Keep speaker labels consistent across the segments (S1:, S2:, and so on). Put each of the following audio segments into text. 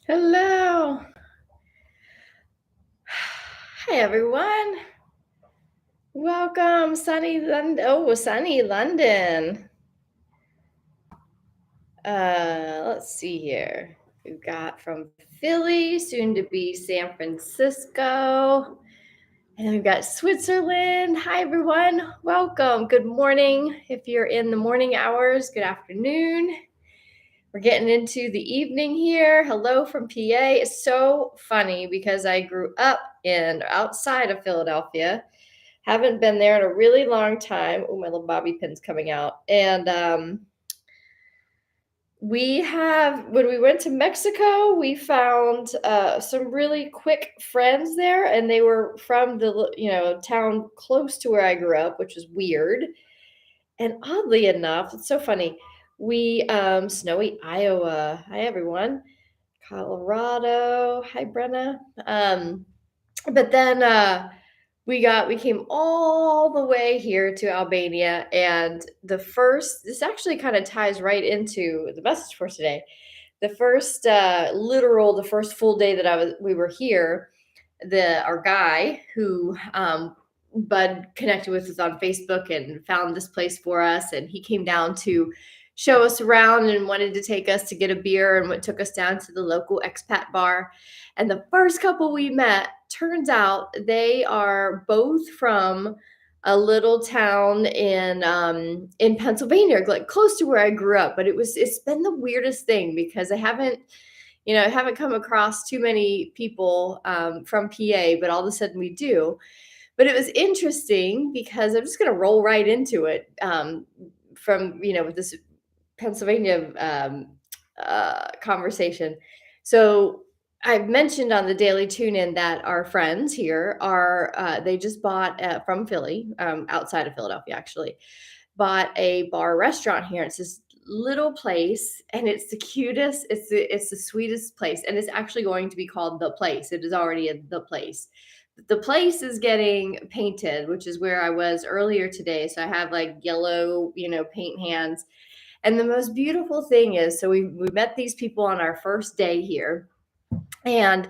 S1: Hello. Hi, everyone. Welcome, sunny London. Oh, sunny London. Let's see here. We've got from Philly, soon to be San Francisco. And then we've got Switzerland. Hi, everyone. Welcome. Good morning. If you're in the morning hours, good afternoon. We're getting into the evening here. Hello from PA. It's so funny because I grew up in outside of Philadelphia. Haven't been there in a really long time. Oh, my little bobby pin's coming out. And we have, when we went to Mexico, we found some really quick friends there, and they were from the town close to where I grew up, which is weird. And oddly enough, it's so funny. We snowy Iowa. Hi everyone. Colorado. Hi Brenna. But then we came all the way here to Albania, and this actually kind of ties right into the message for today. The first full day that we were here, the our guy who Bud connected with us on Facebook and found this place for us, and he came down to show us around and wanted to take us to get a beer, and what took us down to the local expat bar. And the first couple we met, turns out they are both from a little town in Pennsylvania, like close to where I grew up. But it's been the weirdest thing because I haven't come across too many people from PA, but all of a sudden we do. But it was interesting because I'm just going to roll right into it from with this Pennsylvania conversation. So I've mentioned on the daily tune in that our friends here are they just bought from Philly, outside of Philadelphia actually, bought a bar restaurant here. It's this little place, and it's the cutest, it's the sweetest place, and it's actually going to be called The Place. It is already The Place. The place is getting painted, which is where I was earlier today. So I have like yellow, paint hands. And the most beautiful thing is, so we met these people on our first day here, and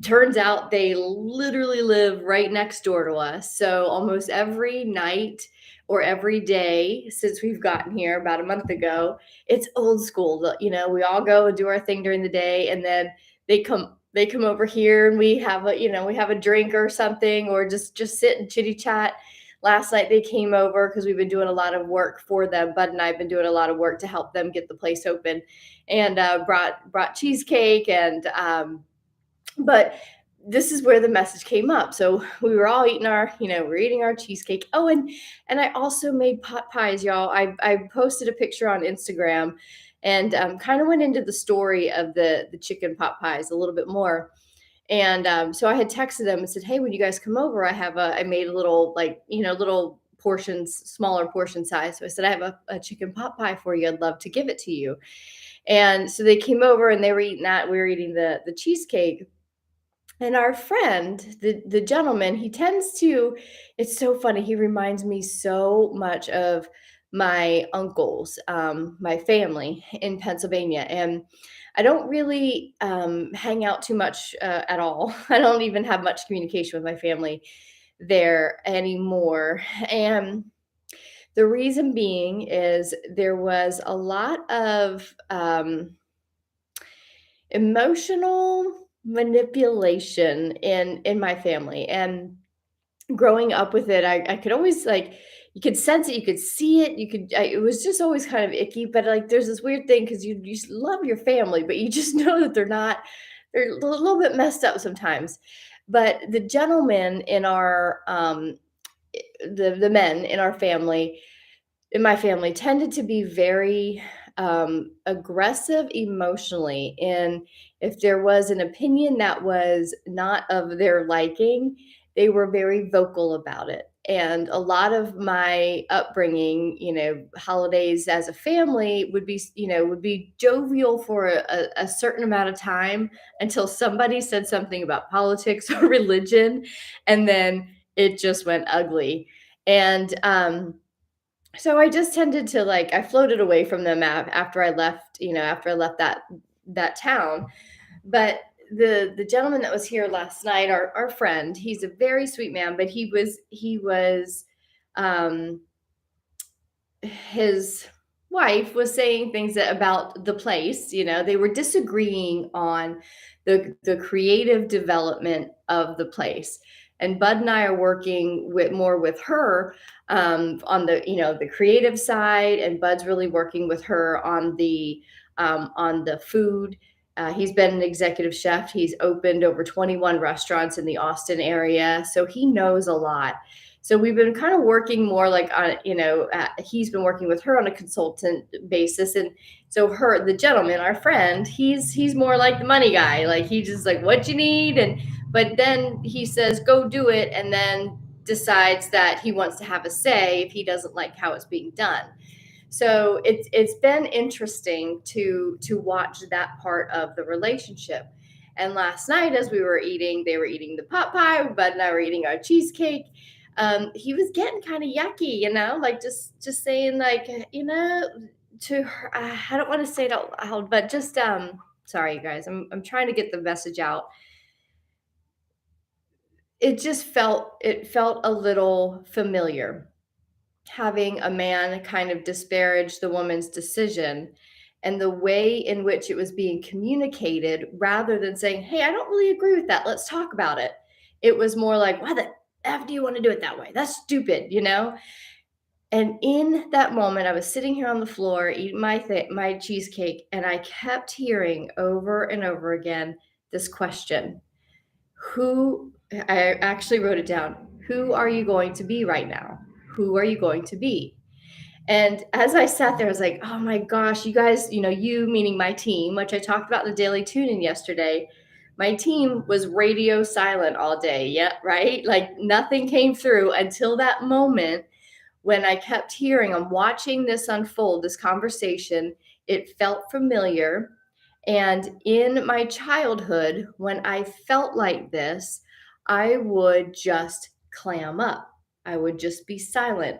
S1: turns out they literally live right next door to us. So almost every night or every day since we've gotten here about a month ago, it's old school. We all go and do our thing during the day, and then they come over here, and we have a drink or something, or just sit and chitty chat. Last night they came over because we've been doing a lot of work for them. Bud and I have been doing a lot of work to help them get the place open, and brought cheesecake, and but this is where the message came up. So we were all eating we're eating our cheesecake. Oh, and I also made pot pies, y'all. I posted a picture on Instagram, and kind of went into the story of the chicken pot pies a little bit more. And so I had texted them and said, "Hey, when you guys come over, I made a little, like, little portions, smaller portion size." So I said, "I have a chicken pot pie for you. I'd love to give it to you." And so they came over and they were eating that. We were eating the cheesecake. And our friend, the gentleman, he tends to, it's so funny, he reminds me so much of my uncles, my family in Pennsylvania. And I don't really hang out too much at all. I don't even have much communication with my family there anymore. And the reason being is there was a lot of emotional manipulation in my family. And growing up with it, I could always, like, you could sense it, you could see it, it was just always kind of icky. But like there's this weird thing because you just love your family, but you just know that they're a little bit messed up sometimes. But the gentlemen in our the men in my family tended to be very aggressive emotionally. And if there was an opinion that was not of their liking, they were very vocal about it. And a lot of my upbringing, holidays as a family would be jovial for a certain amount of time until somebody said something about politics or religion, and then it just went ugly. And so I just tended to, like, I floated away from them after I left, after I left that town. But the gentleman that was here last night, our friend, he's a very sweet man, but he was um his wife was saying things about the place. They were disagreeing on the creative development of the place. And Bud and I are working with her on the creative side, and Bud's really working with her on the food. He's been an executive chef. He's opened over 21 restaurants in the Austin area, so he knows a lot. So we've been kind of working more like on, he's been working with her on a consultant basis. And so the gentleman, our friend, he's more like the money guy. Like he just like, what you need. But then he says, go do it. And then decides that he wants to have a say if he doesn't like how it's being done. So it's been interesting to watch that part of the relationship. And last night, as we were eating, they were eating the pot pie. Bud and I were eating our cheesecake. He was getting kind of yucky, like just saying like, to her. I don't want to say it out loud, but just sorry, you guys. I'm trying to get the message out. It felt a little familiar, having a man kind of disparage the woman's decision, and the way in which it was being communicated, rather than saying, hey, I don't really agree with that, let's talk about it. It was more like, why the f do you want to do it that way? That's stupid. And in that moment, I was sitting here on the floor eating my cheesecake, and I kept hearing over and over again this question: who I actually wrote it down. Who are you going to be right now? Who are you going to be? And as I sat there, I was like, oh my gosh, you guys, you meaning my team, which I talked about in the daily tune in yesterday. My team was radio silent all day. Yeah, right? Like nothing came through until that moment when I kept hearing, I'm watching this unfold, this conversation. It felt familiar. And in my childhood, when I felt like this, I would just clam up. I would just be silent.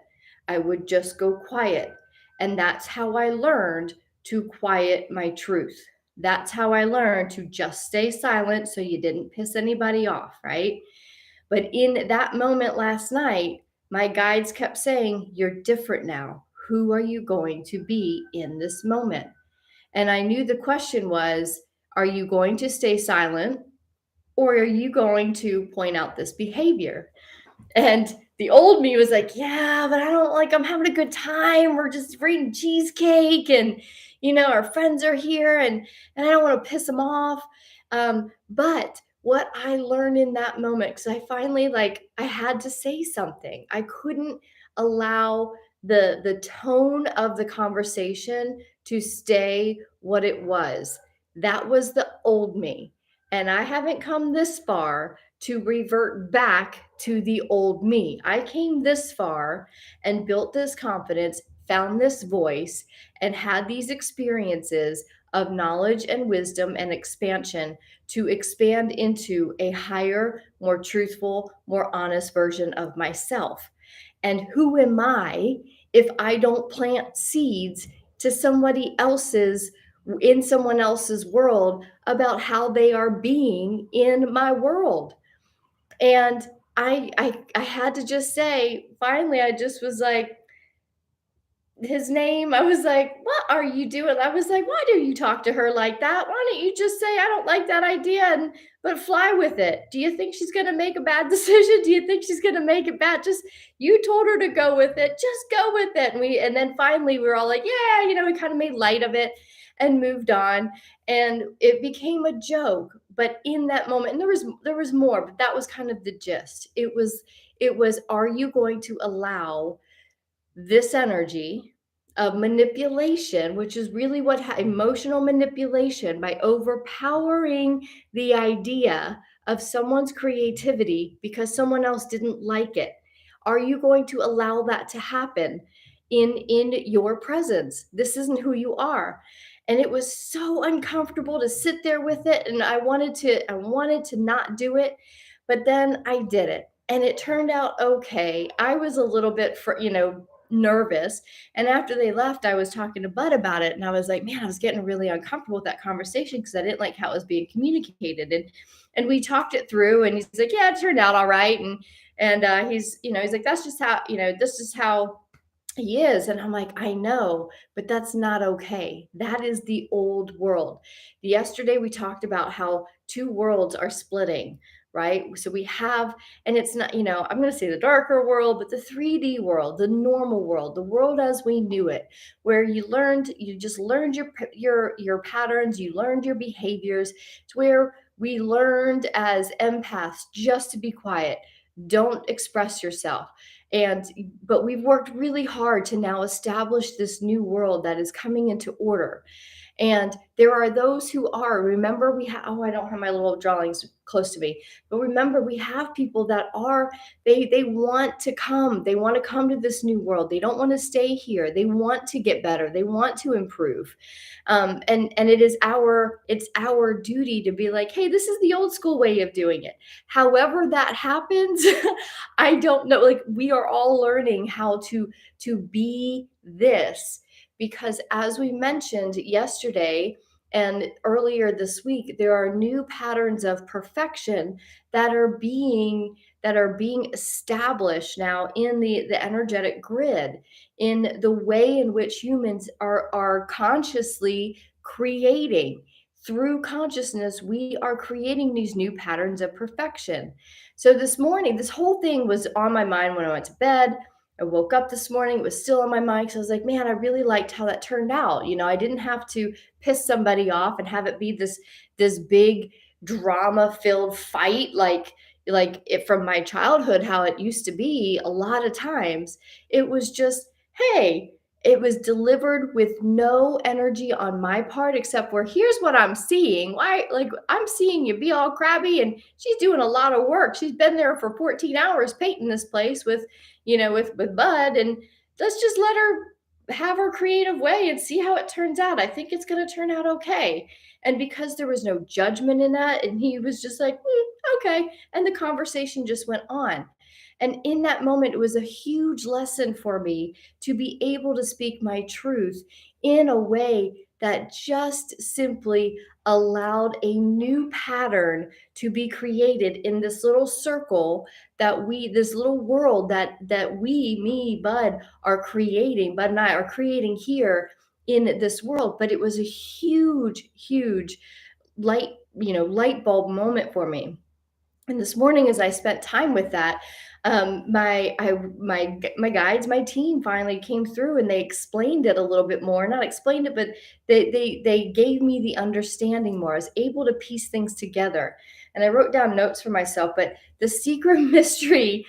S1: I would just go quiet. And that's how I learned to quiet my truth. That's how I learned to just stay silent so you didn't piss anybody off, right? But in that moment last night, my guides kept saying, you're different now. Who are you going to be in this moment? And I knew the question was, are you going to stay silent, or are you going to point out this behavior? And the old me was like, yeah, but I don't like, I'm having a good time. We're just eating cheesecake, and, our friends are here, and I don't want to piss them off. But what I learned in that moment, because I finally, like, I had to say something. I couldn't allow the tone of the conversation to stay what it was. That was the old me. And I haven't come this far to revert back to the old me. I came this far and built this confidence, found this voice, and had these experiences of knowledge and wisdom and expansion to expand into a higher, more truthful, more honest version of myself. And who am I if I don't plant seeds to somebody else's in someone else's world about how they are being in my world? And I had to just say, finally, I just was like, his name, I was like, "What are you doing?" I was like, "Why do you talk to her like that? Why don't you just say, I don't like that idea, and but fly with it? Do you think she's gonna make a bad decision? Do you think she's gonna make it bad? Just you told her to go with it. Just go with it." And then finally we were all like, "Yeah," we kind of made light of it and moved on. And it became a joke. But in that moment, and there was more, but that was kind of the gist. It was, are you going to allow this energy of manipulation, which is really what emotional manipulation, by overpowering the idea of someone's creativity because someone else didn't like it? Are you going to allow that to happen in your presence? This isn't who you are. And it was so uncomfortable to sit there with it, and I wanted to not do it, but then I did it, and it turned out okay. I was a little bit, nervous. And after they left, I was talking to Bud about it, and I was like, man, I was getting really uncomfortable with that conversation because I didn't like how it was being communicated. And we talked it through, and he's like, yeah, it turned out all right. And he's, he's like, that's just how, this is how he is. And I'm like, I know, but that's not okay. That is the old world. Yesterday, we talked about how two worlds are splitting, right? So we have, and it's not, I'm going to say the darker world, but the 3D world, the normal world, the world as we knew it, where you just learned your patterns, you learned your behaviors. It's where we learned as empaths just to be quiet, don't express yourself. And but we've worked really hard to now establish this new world that is coming into order. And there are those who are, remember, we have, oh, I don't have my little drawings close to me, but remember, we have people that are, they want to come, they want to come to this new world. They don't want to stay here. They want to get better. They want to improve. And it's our duty to be like, hey, this is the old school way of doing it. However that happens, I don't know. Like, we are all learning how to be this, because as we mentioned yesterday and earlier this week, there are new patterns of perfection that are being established now in the energetic grid, in the way in which humans are consciously creating. Through consciousness, we are creating these new patterns of perfection. So this morning, this whole thing was on my mind when I went to bed. I woke up this morning, it was still on my mind because I was like, man, I really liked how that turned out. I didn't have to piss somebody off and have it be this big drama filled fight like it from my childhood, how it used to be a lot of times. It was just, hey, it was delivered with no energy on my part, except for here's what I'm seeing. Why, like, I'm seeing you be all crabby, and she's doing a lot of work. She's been there for 14 hours painting this place with Bud, and let's just let her have her creative way and see how it turns out. I think it's going to turn out okay. And because there was no judgment in that, and he was just like, okay. And the conversation just went on. And in that moment, it was a huge lesson for me to be able to speak my truth in a way that just simply allowed a new pattern to be created in this little circle, this little world that me, Bud, are creating. Bud and I are creating here in this world. But it was a huge light, light bulb moment for me. And this morning, as I spent time with that, my guides, my team finally came through, and they explained it a little bit more. Not explained it, but they gave me the understanding more. I was able to piece things together, and I wrote down notes for myself. But the secret mystery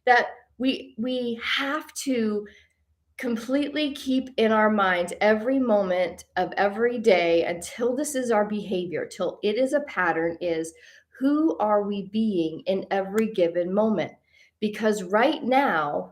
S1: that we have to completely keep in our minds every moment of every day until this is our behavior, till it is a pattern, is who are we being in every given moment? Because right now,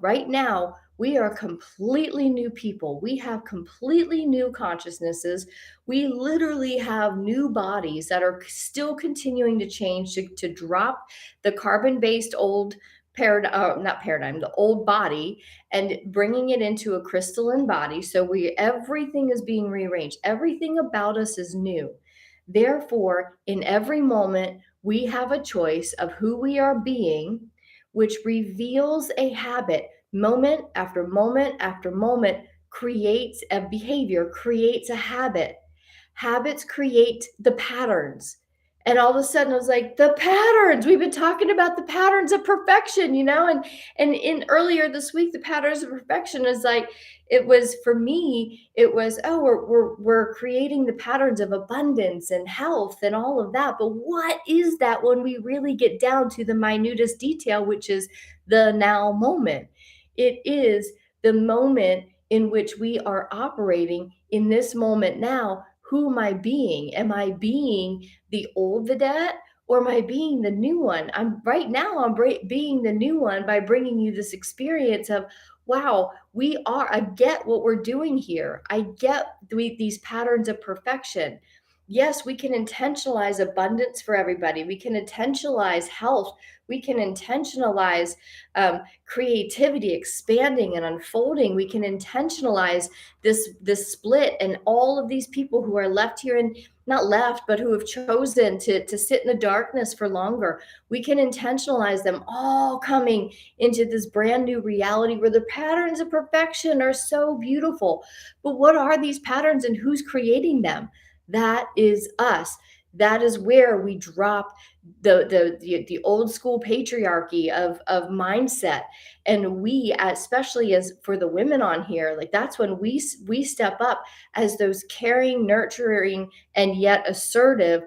S1: we are completely new people. We have completely new consciousnesses. We literally have new bodies that are still continuing to change, to drop the carbon based old paradigm, not paradigm, the old body, and bringing it into a crystalline body. So everything is being rearranged. Everything about us is new. Therefore, in every moment, we have a choice of who we are being, which reveals a habit. Moment after moment after moment creates a behavior, creates a habit. Habits create the patterns. And all of a sudden, I was like, the patterns. We've been talking about the patterns of perfection, and in earlier this week, the patterns of perfection is like, it was for me, it was, oh, we're creating the patterns of abundance and health and all of that. But what is that when we really get down to the minutest detail, which is the now moment? It is the moment in which we are operating in this moment now. Who am I being? Am I being the old Vedette, or am I being the new one? I'm being the new one by bringing you this experience of, wow, I get what we're doing here. I get these patterns of perfection. Yes, we can intentionalize abundance for everybody. We can intentionalize health. We can intentionalize creativity, expanding and unfolding. We can intentionalize this split, and all of these people who are left here and not left, but who have chosen to sit in the darkness for longer. We can intentionalize them all coming into this brand new reality where the patterns of perfection are so beautiful. But what are these patterns and who's creating them? That is us. That is where we drop the old school patriarchy of mindset, and we, especially as for the women on here, like that's when we step up as those caring, nurturing, and yet assertive,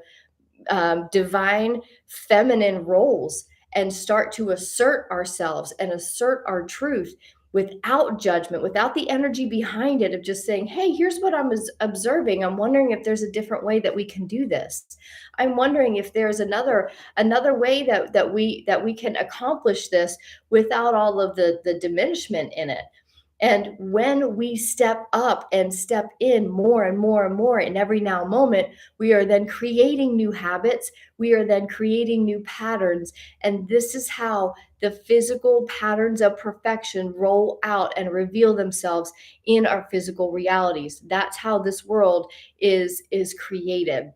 S1: divine feminine roles, and start to assert ourselves and assert our truth without judgment, without the energy behind it of just saying, hey, here's what I'm observing. I'm wondering if there's a different way that we can do this. I'm wondering if there's another way that we can accomplish this without all of the diminishment in it. And when we step up and step in more and more and more in every now moment, we are then creating new habits. We are then creating new patterns. And this is how the physical patterns of perfection roll out and reveal themselves in our physical realities. That's how this world is created.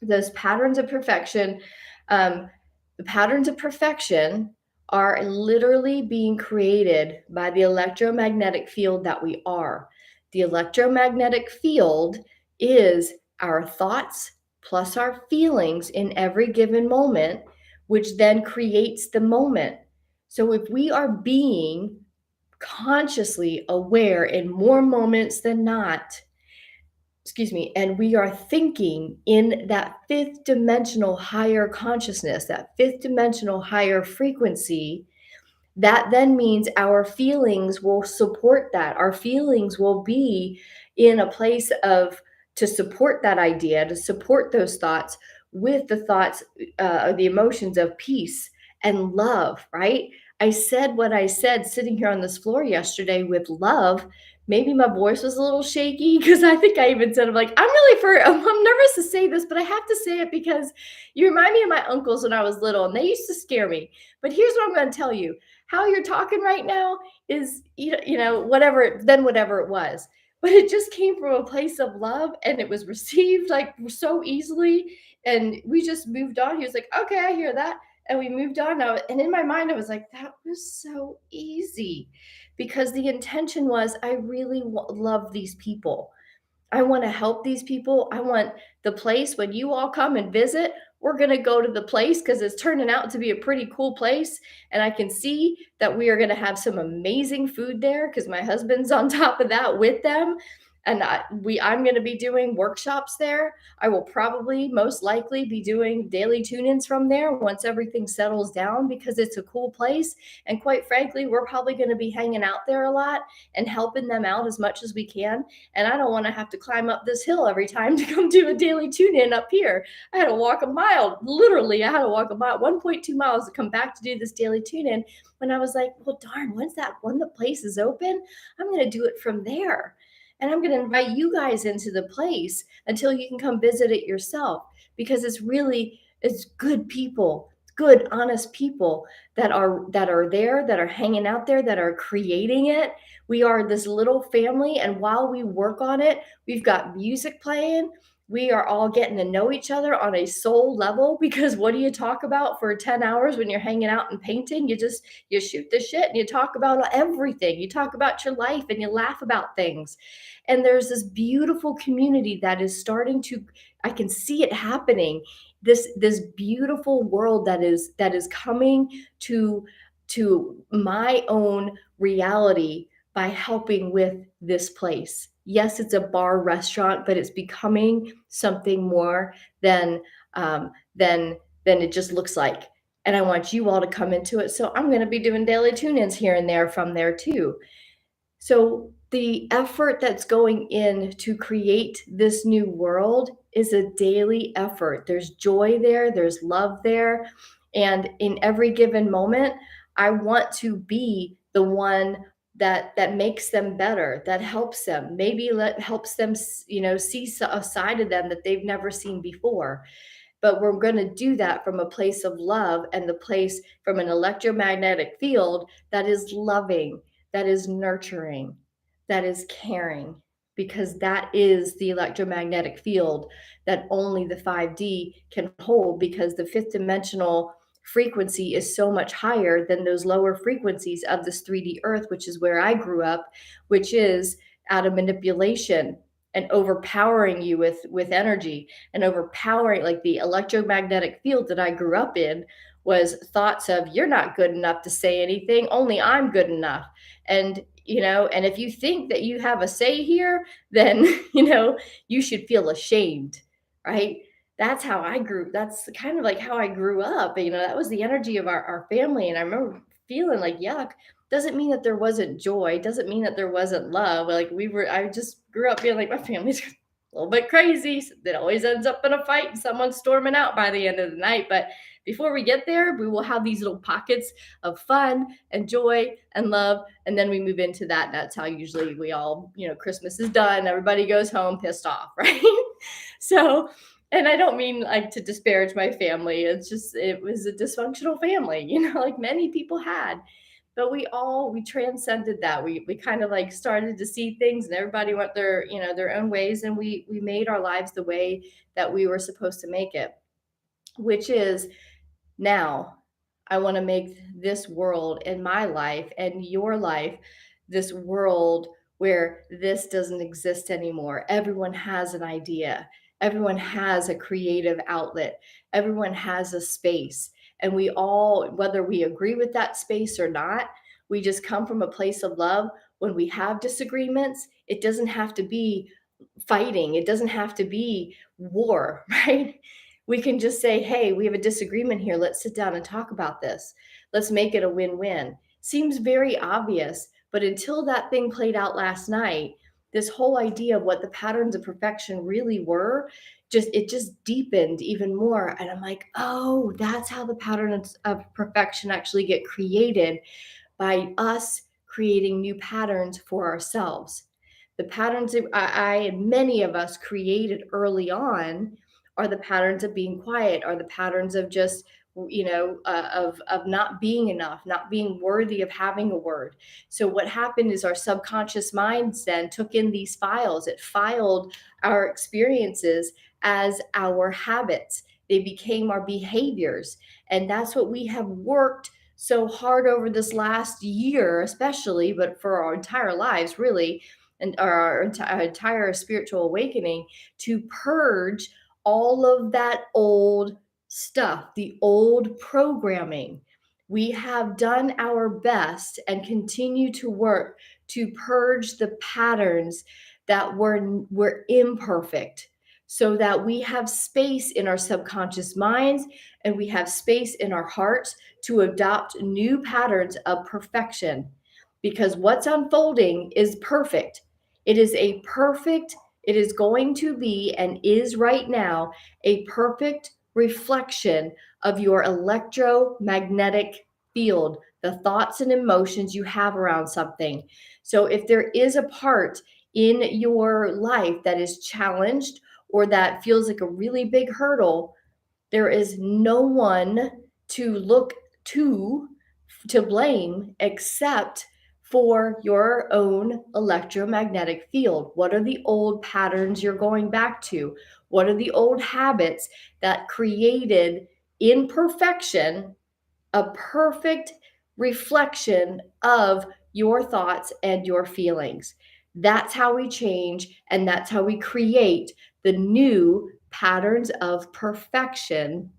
S1: Those patterns of perfection, um, the patterns of perfection are literally being created by the electromagnetic field that we are. The electromagnetic field is our thoughts plus our feelings in every given moment, which then creates the moment. So if we are being consciously aware in more moments than not, excuse me, and we are thinking in that fifth dimensional higher consciousness, that fifth dimensional higher frequency, that then means our feelings will support that. Our feelings will be in a place of to support that idea, to support those thoughts with the thoughts, the emotions of peace and love, right? I said what I said sitting here on this floor yesterday with love. Maybe my voice was a little shaky because I think I even said, I'm like, I'm nervous to say this, but I have to say it because you remind me of my uncles when I was little and they used to scare me. But here's what I'm going to tell you: how you're talking right now is, whatever it was, but it just came from a place of love, and it was received like so easily, and we just moved on. He was like, okay, I hear that, and we moved on now. And in my mind I was like, that was so easy, because the intention was I really love these people. I want to help these people. I want the place when you all come and visit, we're going to go to the place because it's turning out to be a pretty cool place. And I can see that we are going to have some amazing food there because my husband's on top of that with them. And I'm going to be doing workshops there. I will probably most likely be doing daily tune-ins from there once everything settles down because it's a cool place. And quite frankly, we're probably going to be hanging out there a lot and helping them out as much as we can, and I don't want to have to climb up this hill every time to come do a daily tune in up here. I had to walk a mile. Literally, I had to walk a mile, 1.2 miles to come back to do this daily tune in. When I was like, well, darn, when the place is open, I'm going to do it from there. And I'm going to invite you guys into the place until you can come visit it yourself, because it's good people, good, honest people that are there, that are hanging out there, that are creating it. We are this little family, and while we work on it, we've got music playing. We are all getting to know each other on a soul level, because what do you talk about for 10 hours when you're hanging out and painting? You shoot the shit and you talk about everything. You talk about your life and you laugh about things. And there's this beautiful community that is starting to, I can see it happening. This beautiful world that is coming to my own reality by helping with this place. Yes, it's a bar restaurant, but it's becoming something more than than it just looks like. And I want you all to come into it. So I'm going to be doing daily tune-ins here and there from there too. So the effort that's going in to create this new world is a daily effort. There's joy there, there's love there, and in every given moment, I want to be the one that makes them better, that helps them, maybe helps them, see a side of them that they've never seen before. But we're going to do that from a place of love, and the place from an electromagnetic field that is loving, that is nurturing, that is caring, because that is the electromagnetic field that only the 5D can hold, because the fifth dimensional frequency is so much higher than those lower frequencies of this 3D earth, which is where I grew up, which is out of manipulation and overpowering you with energy, and overpowering, like, the electromagnetic field that I grew up in was thoughts of, you're not good enough to say anything, only I'm good enough. And and if you think that you have a say here, then you should feel ashamed, right? That's how I grew. That's kind of like how I grew up. That was the energy of our family. And I remember feeling like, yuck. Doesn't mean that there wasn't joy, doesn't mean that there wasn't love. Like, I just grew up feeling like my family's a little bit crazy. It always ends up in a fight and someone storming out by the end of the night. But before we get there, we will have these little pockets of fun and joy and love. And then we move into that. And that's how usually we all, Christmas is done. Everybody goes home pissed off, right? So, and I don't mean like to disparage my family. It's just, it was a dysfunctional family, like many people had. But we transcended that. We kind of like started to see things, and everybody went their own ways, and we made our lives the way that we were supposed to make it, which is, now I want to make this world in my life and your life, this world where this doesn't exist anymore. Everyone has an idea, everyone has a creative outlet, everyone has a space. And we all, whether we agree with that space or not, we just come from a place of love. When we have disagreements, it doesn't have to be fighting, it doesn't have to be war, right? We can just say, hey, we have a disagreement here. Let's sit down and talk about this. Let's make it a win win. Seems very obvious, but until that thing played out last night, this whole idea of what the patterns of perfection really were, it just deepened even more. And I'm like, oh, that's how the patterns of perfection actually get created, by us creating new patterns for ourselves. The patterns that I and many of us created early on are the patterns of being quiet, are the patterns of just, of not being enough, not being worthy of having a word. So what happened is our subconscious minds then took in these files. It filed our experiences as our habits. They became our behaviors. And that's what we have worked so hard over this last year, especially, but for our entire lives, really, and our entire spiritual awakening, to purge all of that old stuff, the old programming. We have done our best and continue to work to purge the patterns that were imperfect, so that we have space in our subconscious minds and we have space in our hearts to adopt new patterns of perfection, because what's unfolding is perfect. It is a perfect, it is going to be and is right now a perfect reflection of your electromagnetic field, the thoughts and emotions you have around something. So if there is a part in your life that is challenged or that feels like a really big hurdle, there is no one to look to blame except for your own electromagnetic field. What are the old patterns you're going back to? What are the old habits that created imperfection a perfect reflection of your thoughts and your feelings? That's how we change, and that's how we create the new patterns of perfection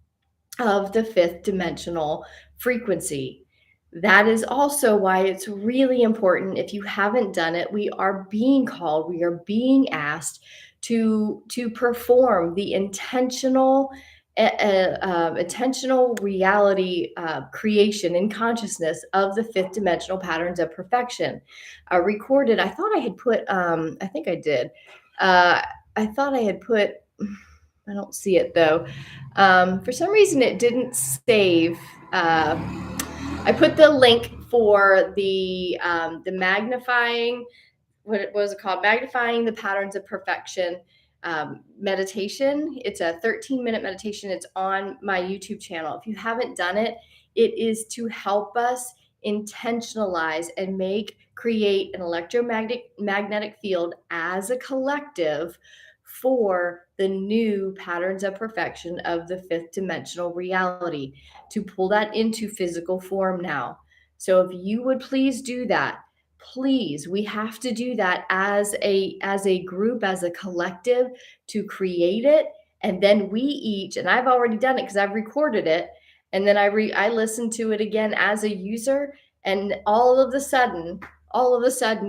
S1: of the fifth dimensional frequency. That is also why it's really important. If you haven't done it, we are being called, we are being asked to perform the intentional reality creation in consciousness of the fifth dimensional patterns of perfection. Recorded, I thought I had put, I think I did. I thought I had put, I don't see it though. For some reason, it didn't save. I put the link for the magnifying, what was it called? Magnifying the Patterns of Perfection meditation. It's a 13-minute meditation. It's on my YouTube channel. If you haven't done it, it is to help us intentionalize and create an electromagnetic field as a collective for the new patterns of perfection of the fifth dimensional reality, to pull that into physical form now. So if you would please do that, please, we have to do that as a group, as a collective, to create it. And then we each, and I've already done it because I've recorded it, and then I listened to it again as a user, and all of a sudden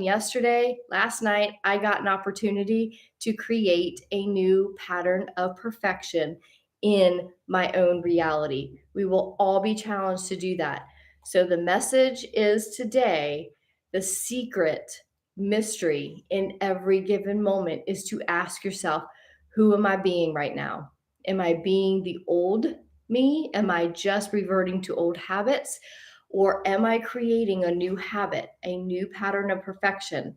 S1: yesterday, last night, I got an opportunity to create a new pattern of perfection in my own reality. We will all be challenged to do that. So the message is today, the secret mystery in every given moment is to ask yourself, who am I being right now? Am I being the old me? Am I just reverting to old habits? Or am I creating a new habit, a new pattern of perfection?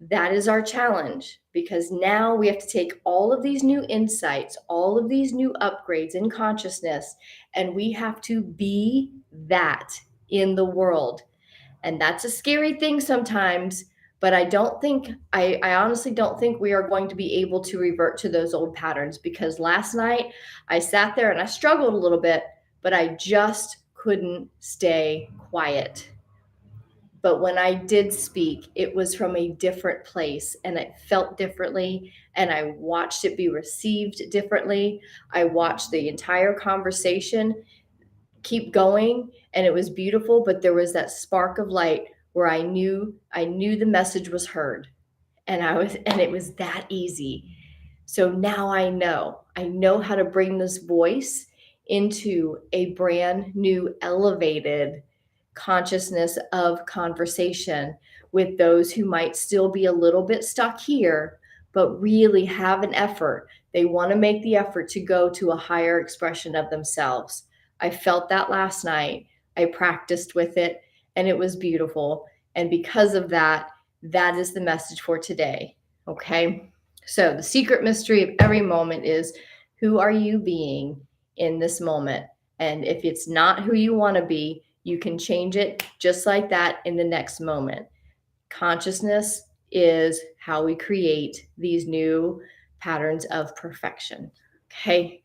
S1: That is our challenge, because now we have to take all of these new insights, all of these new upgrades in consciousness, and we have to be that in the world. And that's a scary thing sometimes, but I honestly don't think we are going to be able to revert to those old patterns, because last night I sat there and I struggled a little bit, but I just couldn't stay quiet. But when I did speak, it was from a different place and it felt differently. And I watched it be received differently. I watched the entire conversation keep going, and it was beautiful, but there was that spark of light where I knew the message was heard, and it was that easy. So now I know how to bring this voice into a brand new elevated consciousness of conversation with those who might still be a little bit stuck here, but really have an effort. They want to make the effort to go to a higher expression of themselves. I felt that last night. I practiced with it, and it was beautiful. And because of that, that is the message for today. Okay. So, the secret mystery of every moment is, who are you being in this moment? And if it's not who you want to be, you can change it just like that in the next moment. Consciousness is how we create these new patterns of perfection. Okay.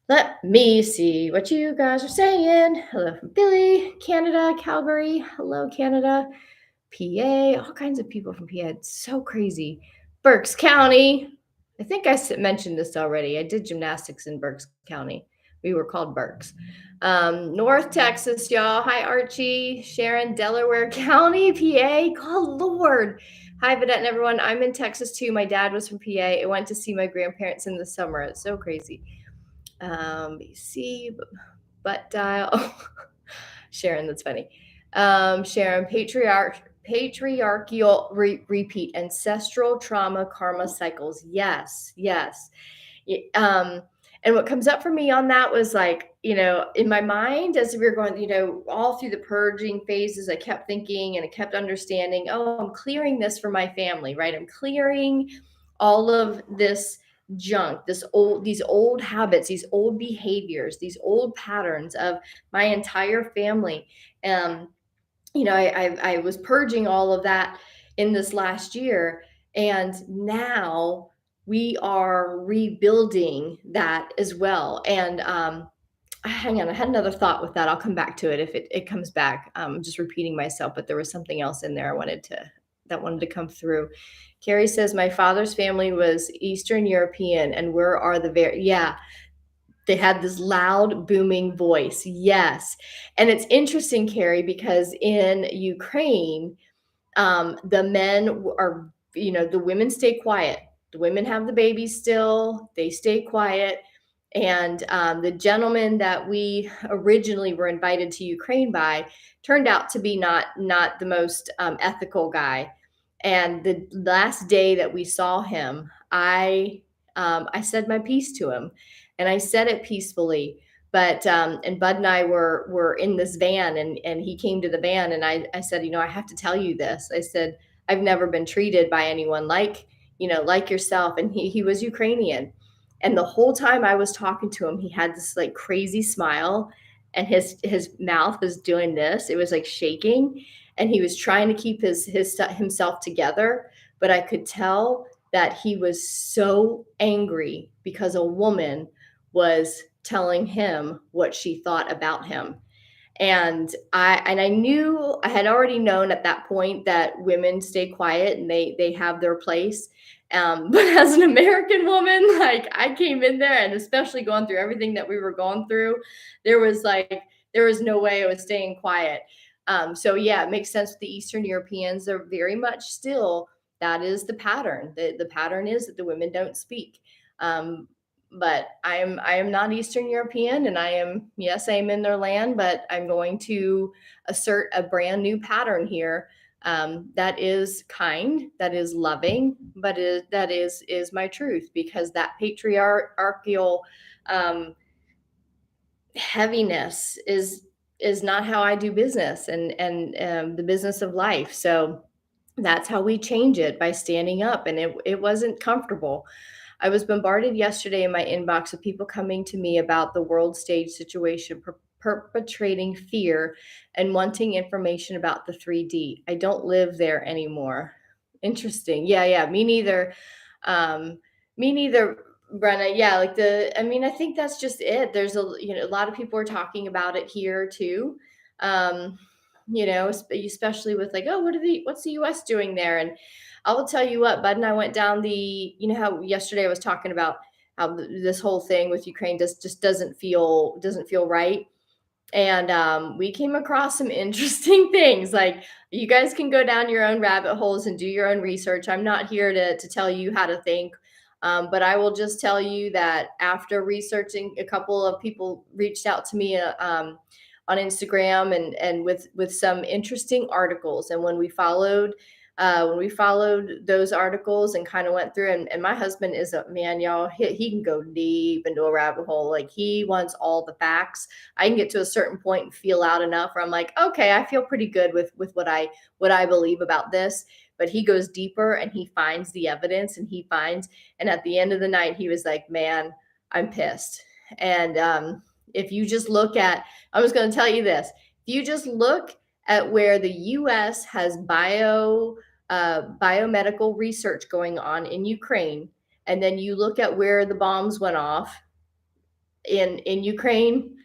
S1: Let me see what you guys are saying. Hello from Philly, Canada, Calgary. Hello, Canada. PA, all kinds of people from PA. It's so crazy. Berks County. I think mentioned this already. I did gymnastics in Berks County. We were called Berks. North Texas, y'all. Hi, Archie. Sharon, Delaware County, PA. Oh, Lord. Hi, Vedette and everyone. I'm in Texas too. My dad was from PA. I went to see my grandparents in the summer. It's so crazy. BC, butt dial. Sharon, that's funny. Sharon, patriarchal repeat, ancestral trauma, karma cycles. Yes, yes. And what comes up for me on that was like, in my mind, as we were going, all through the purging phases, I kept thinking and I kept understanding, oh, I'm clearing this for my family, right? I'm clearing all of this junk, these old habits, these old behaviors, these old patterns of my entire family. I was purging all of that in this last year, and now we are rebuilding that as well. And hang on, I had another thought with that. I'll come back to it if it comes back. I'm just repeating myself, but there was something else in there that wanted to come through. Carrie says, my father's family was Eastern European, and where are yeah, they had this loud, booming voice. Yes. And it's interesting, Carrie, because in Ukraine, the men are, the women stay quiet. The women have the babies still, they stay quiet. And the gentleman that we originally were invited to Ukraine by turned out to be not the most ethical guy. And the last day that we saw him, I said my piece to him, and I said it peacefully. But and Bud and I were in this van, and he came to the van, and I said, I have to tell you this. I said, I've never been treated by anyone like, like yourself. And he was Ukrainian. And the whole time I was talking to him, he had this like crazy smile, and his mouth was doing this. It was like shaking, and he was trying to keep his himself together, but I could tell that he was so angry because a woman was telling him what she thought about him. And I knew, I had already known at that point that women stay quiet and they have their place. But as an American woman, like I came in there, and especially going through everything that we were going through, there was like there was no way I was staying quiet. So yeah, it makes sense with the Eastern Europeans. They're very much still, that is the pattern. The pattern is that the women don't speak. Um, but I am not Eastern European, and I am, yes, I am in their land, but I'm going to assert a brand new pattern here, that is kind, that is loving, but that is my truth, because that patriarchal um, heaviness is not how I do business, and the business of life. So that's how we change it, by standing up, and it wasn't comfortable. I was bombarded yesterday in my inbox of people coming to me about the world stage situation, perpetrating fear and wanting information about the 3D. I don't live there anymore. Interesting. Yeah, yeah, me neither. Um, Me neither, Brenna. Yeah, like I mean, I think that's just it. There's a lot of people are talking about it here too. Um, especially with like, oh, what's the US doing there? And I will tell you what, Bud and I went down how yesterday I was talking about how this whole thing with Ukraine just doesn't feel right. And we came across some interesting things. Like, you guys can go down your own rabbit holes and do your own research. I'm not here to tell you how to think. But I will just tell you that after researching, a couple of people reached out to me on Instagram, and with some interesting articles. And when we followed those articles and kind of went through, and my husband is a man, y'all, he can go deep into a rabbit hole. Like, he wants all the facts. I can get to a certain point and feel out enough where I'm like, okay, I feel pretty good with what I believe about this. But he goes deeper, and he finds the evidence, and at the end of the night, he was like, man, I'm pissed. And if you just look at, I was going to tell you this, if you just look at where the US has biomedical research going on in Ukraine, and then you look at where the bombs went off in Ukraine,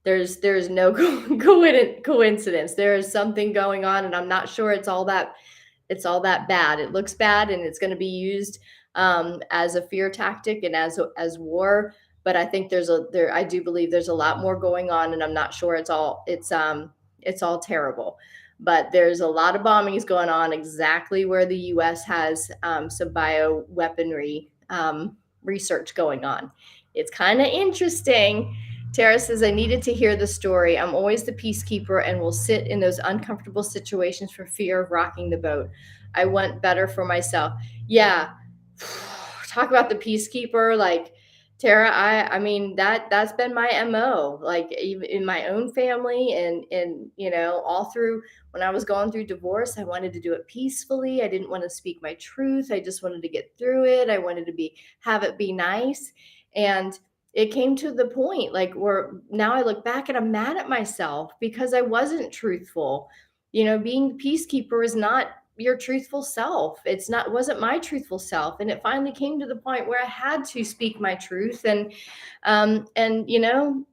S1: there's no coincidence. There is something going on, and I'm not sure it's all that bad. It looks bad, and it's going to be used as a fear tactic and as war. But I think I do believe there's a lot more going on, and I'm not sure it's all terrible. But there's a lot of bombings going on exactly where the U.S. has some bio weaponry research going on. It's kind of interesting. Tara says, I needed to hear the story. I'm always the peacekeeper and will sit in those uncomfortable situations for fear of rocking the boat. I want better for myself. Yeah. Talk about the peacekeeper. Like, Tara, I mean, that's been my MO, like even in my own family, and all through when I was going through divorce. I wanted to do it peacefully. I didn't want to speak my truth. I just wanted to get through it. I wanted to have it be nice. And it came to the point like where now I look back and I'm mad at myself because I wasn't truthful. Being the peacekeeper is not your truthful self. It wasn't my truthful self. And it finally came to the point where I had to speak my truth. And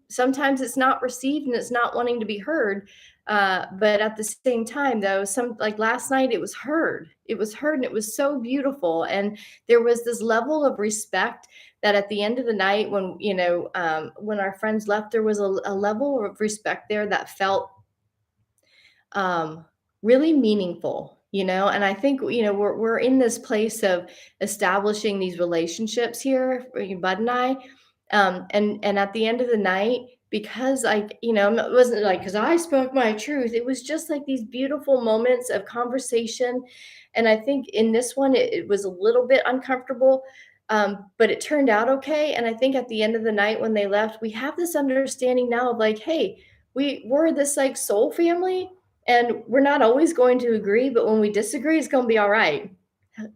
S1: sometimes it's not received and it's not wanting to be heard. But at the same time, though, some like last night, it was heard and it was so beautiful. And there was this level of respect that at the end of the night, when our friends left, there was a level of respect there that felt um, really meaningful. And I think we're in this place of establishing these relationships here, Bud and I, and at the end of the night, because it wasn't like because I spoke my truth. It was just like these beautiful moments of conversation. And I think in this one, it was a little bit uncomfortable, But it turned out okay. And I think at the end of the night when they left, we have this understanding now of like, hey, we're this like soul family, and we're not always going to agree, but when we disagree, it's going to be all right.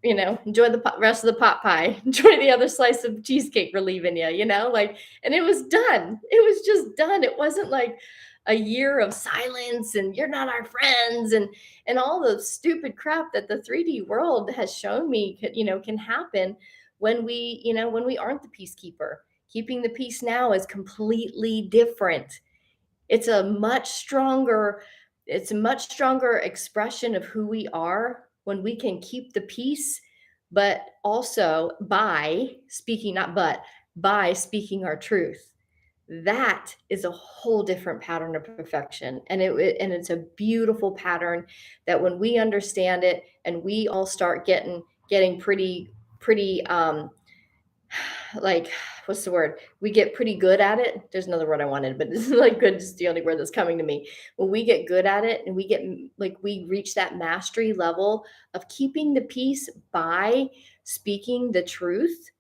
S1: Enjoy the rest of the pot pie. Enjoy the other slice of cheesecake we're leaving you. Like, and it was done. It was just done. It wasn't like a year of silence and you're not our friends and all the stupid crap that the 3D world has shown me, can happen when we aren't the peacekeeper. Keeping the peace now is completely different. It's a much stronger it's a much stronger expression of who we are when we can keep the peace, but also by speaking, not but, by speaking our truth. That is a whole different pattern of perfection, and it's a beautiful pattern that when we understand it and we all start getting pretty like, what's the word? We get pretty good at it. There's another word I wanted, but this is like good is the only word that's coming to me. When we get good at it and we reach that mastery level of keeping the peace by speaking the truth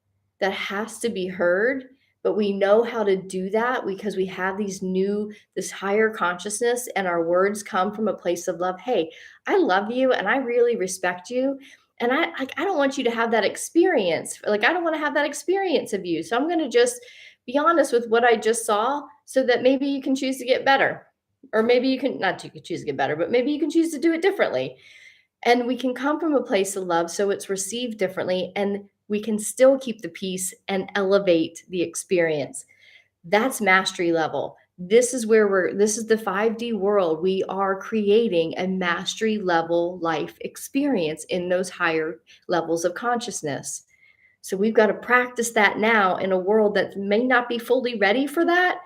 S1: that has to be heard, but we know how to do that because we have this higher consciousness, and our words come from a place of love. Hey, I love you and I really respect you, and I don't want you to have that experience. Like, I don't want to have that experience of you. So I'm going to just be honest with what I just saw so that maybe you can choose to get better. Or maybe you can not, you can choose to get better, but maybe you can choose to do it differently. And we can come from a place of love so it's received differently, and we can still keep the peace and elevate the experience. That's mastery level. This is the 5D world. We are creating a mastery level life experience in those higher levels of consciousness. So we've got to practice that now in a world that may not be fully ready for that,